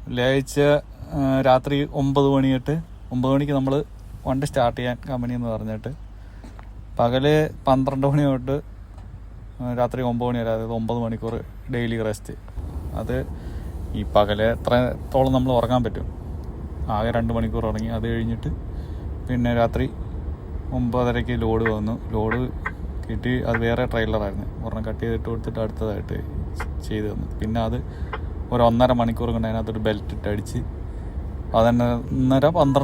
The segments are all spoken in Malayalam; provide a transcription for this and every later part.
വെള്ളിയാഴ്ച രാത്രി 9 മണി തൊട്ട് 9 മണിക്ക് നമ്മൾ വണ്ടി സ്റ്റാർട്ട് ചെയ്യാൻ കമ്പനി എന്ന് പറഞ്ഞിട്ട് പകല് 12 മണി തൊട്ട് രാത്രി 9 മണി വരെ, അതായത് 9 മണിക്കൂർ ഡെയിലി റെസ്റ്റ്. അത് ഈ പകല് എത്രത്തോളം നമ്മൾ ഉറങ്ങാൻ പറ്റും, ആകെ 2 മണിക്കൂർ ഉറങ്ങി. അത് കഴിഞ്ഞിട്ട് പിന്നെ രാത്രി 9:30 ലോഡ് വന്നു. ലോഡ് കിട്ടി. അത് വേറെ ട്രെയിലറായിരുന്നു, ഒരെണ്ണം കട്ട് ചെയ്തിട്ട് കൊടുത്തിട്ട് അടുത്തതായിട്ട് ചെയ്ത് തന്നു. പിന്നെ അത് ഒരു 1.5 മണിക്കൂർ കൊണ്ട് അതിനകത്തൊരു ബെൽറ്റ് ഇട്ട് അടിച്ച് 12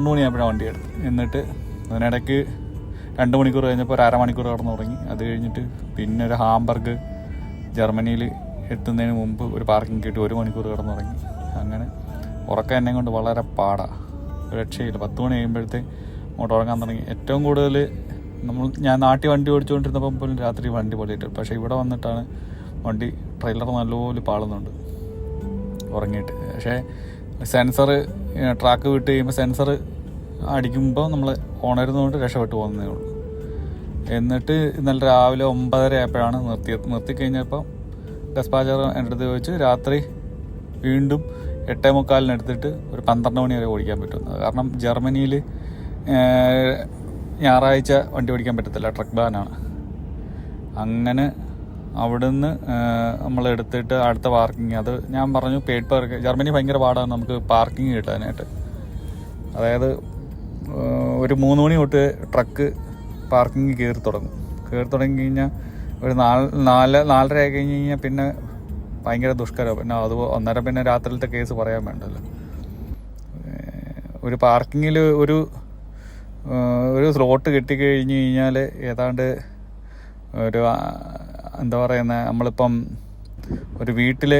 മണിയാകുമ്പോഴാണ് വണ്ടി എടുത്ത്. എന്നിട്ട് അതിനിടയ്ക്ക് 2 മണിക്കൂർ കഴിഞ്ഞപ്പോൾ ഒരു അരമണിക്കൂർ കിടന്ന് ഉറങ്ങി. അത് കഴിഞ്ഞിട്ട് പിന്നെ ഒരു ഹാംബർഗ് ജർമ്മനിയിൽ എത്തുന്നതിന് മുമ്പ് ഒരു പാർക്കിംഗ് കിട്ടി, 1 മണിക്കൂർ കിടന്നുറങ്ങി. അങ്ങനെ ഉറക്കം എന്നെ കൊണ്ട് വളരെ പാടാണ്, രക്ഷയില്ല. 10 മണി കഴിയുമ്പോഴത്തെ അങ്ങോട്ട് ഉറങ്ങാൻ തുടങ്ങി. ഏറ്റവും കൂടുതൽ ഞാൻ നാട്ടിൽ വണ്ടി ഓടിച്ചുകൊണ്ടിരുന്നപ്പം പോലും രാത്രി വണ്ടി പൊളിയിട്ട്, പക്ഷേ ഇവിടെ വന്നിട്ടാണ് വണ്ടി ട്രെയിലർ നല്ലപോലെ പാളുന്നുണ്ട് ഉറങ്ങിയിട്ട്. പക്ഷേ സെൻസർ ട്രാക്ക് വിട്ട് കഴിയുമ്പോൾ സെൻസർ അടിക്കുമ്പോൾ നമ്മൾ ഓണരുന്നതുകൊണ്ട് രക്ഷപ്പെട്ട് പോകുന്നതേ ഉള്ളൂ. എന്നിട്ട് ഇന്നലെ രാവിലെ 9:30 ആയപ്പോഴാണ് നിർത്തിക്കഴിഞ്ഞപ്പോൾ ഡെസ്പാച്ചർ എൻ്റെ അടുത്ത് ചോദിച്ചു രാത്രി വീണ്ടും 8:45 എടുത്തിട്ട് ഒരു 12 മണി വരെ ഓടിക്കാൻ പറ്റുന്നത്. കാരണം ജർമ്മനിയിൽ ഞായറാഴ്ച വണ്ടി ഓടിക്കാൻ പറ്റത്തില്ല, ട്രക്ക് ബാനാണ്. അങ്ങനെ അവിടുന്ന് നമ്മൾ എടുത്തിട്ട് അടുത്ത പാർക്കിങ്, അത് ഞാൻ പറഞ്ഞു പെയ്ഡ് പാർക്ക്. ജർമ്മനി ഭയങ്കര പാടാണ് നമുക്ക് പാർക്കിങ് കിട്ടാനായിട്ട്. അതായത് ഒരു 3 മണി തൊട്ട് ട്രക്ക് പാർക്കിങ് കയറി തുടങ്ങി കഴിഞ്ഞാൽ ഒരു 4:30 ആയി കഴിഞ്ഞ് കഴിഞ്ഞാൽ പിന്നെ ഭയങ്കര ദുഷ്കരം. പിന്നെ അത് അന്നേരം പിന്നെ രാത്രിയിലത്തെ കേസ് പറയാൻ വേണ്ടല്ലോ. ഒരു പാർക്കിങ്ങിൽ ഒരു സ്ലോട്ട് കിട്ടിക്കഴിഞ്ഞ് കഴിഞ്ഞാൽ ഏതാണ്ട് ഒരു എന്താ പറയുന്നത്, നമ്മളിപ്പം ഒരു വീട്ടിൽ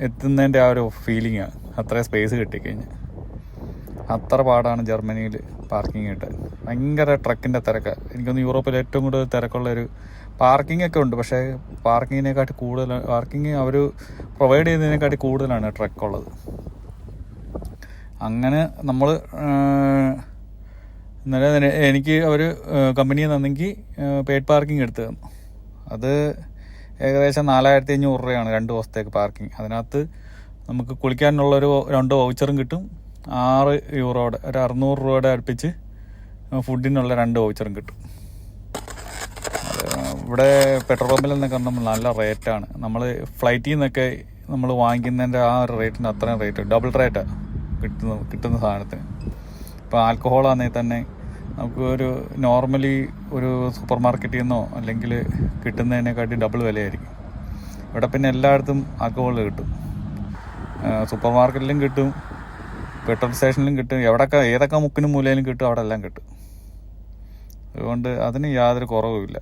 എത്തുന്നതിൻ്റെ ആ ഒരു ഫീലിംഗാണ്. അത്രയും സ്പേസ് കിട്ടിക്കഴിഞ്ഞാൽ അത്ര പാടാണ് ജർമ്മനിയിൽ പാർക്കിംഗ് കിട്ടാൻ. ഭയങ്കര ട്രക്കിൻ്റെ തിരക്കാണ്. എനിക്കൊന്ന് യൂറോപ്പിൽ ഏറ്റവും കൂടുതൽ തിരക്കുള്ളൊരു പാർക്കിംഗ് ഒക്കെ ഉണ്ട്, പക്ഷേ പാർക്കിങ്ങിനെക്കാട്ടി കൂടുതൽ പാർക്കിംഗ് അവർ പ്രൊവൈഡ് ചെയ്യുന്നതിനെക്കാട്ടി കൂടുതലാണ് ട്രക്കുള്ളത്. അങ്ങനെ നമ്മൾ ഇന്നലെ എനിക്ക് അവർ കമ്പനിയിൽ നിന്നെങ്കിൽ പെയ്ഡ് പാർക്കിംഗ് എടുത്ത് തന്നു. അത് ഏകദേശം 4,500 രൂപയാണ് 2 ദിവസത്തേക്ക് പാർക്കിംഗ്. അതിനകത്ത് നമുക്ക് കുളിക്കാനുള്ളൊരു 2 വൗച്ചറും കിട്ടും. 6 യൂറോയുടെ ഒരു 600 രൂപയുടെ അടുപ്പിച്ച് ഫുഡിനുള്ള 2 വൗച്ചറും കിട്ടും. ഇവിടെ പെട്രോൾ പമ്പിൽ നിന്നൊക്കെ നമ്മൾ നല്ല റേറ്റാണ്. നമ്മൾ ഫ്ലൈറ്റിൽ നിന്നൊക്കെ നമ്മൾ വാങ്ങിക്കുന്നതിൻ്റെ ആ ഒരു റേറ്റിന് അത്രയും റേറ്റ്, ഡബിൾ റേറ്റാണ് കിട്ടുന്ന സാധനത്തിന്. ഇപ്പോൾ ആൽക്കഹോളാണെങ്കിൽ തന്നെ നമുക്ക് ഒരു നോർമലി ഒരു സൂപ്പർ മാർക്കറ്റിൽ നിന്നോ അല്ലെങ്കിൽ കിട്ടുന്നതിനെക്കാട്ടി ഡബിൾ വിലയായിരിക്കും. ഇവിടെ പിന്നെ എല്ലായിടത്തും ആൽക്കഹോൾ കിട്ടും, സൂപ്പർ മാർക്കറ്റിലും കിട്ടും, പെട്രോൾ സ്റ്റേഷനിലും കിട്ടും, ഏതൊക്കെ മുക്കിനും മൂലയിലും കിട്ടും, അവിടെ എല്ലാം കിട്ടും. അതുകൊണ്ട് അതിന് യാതൊരു കുറവുമില്ല.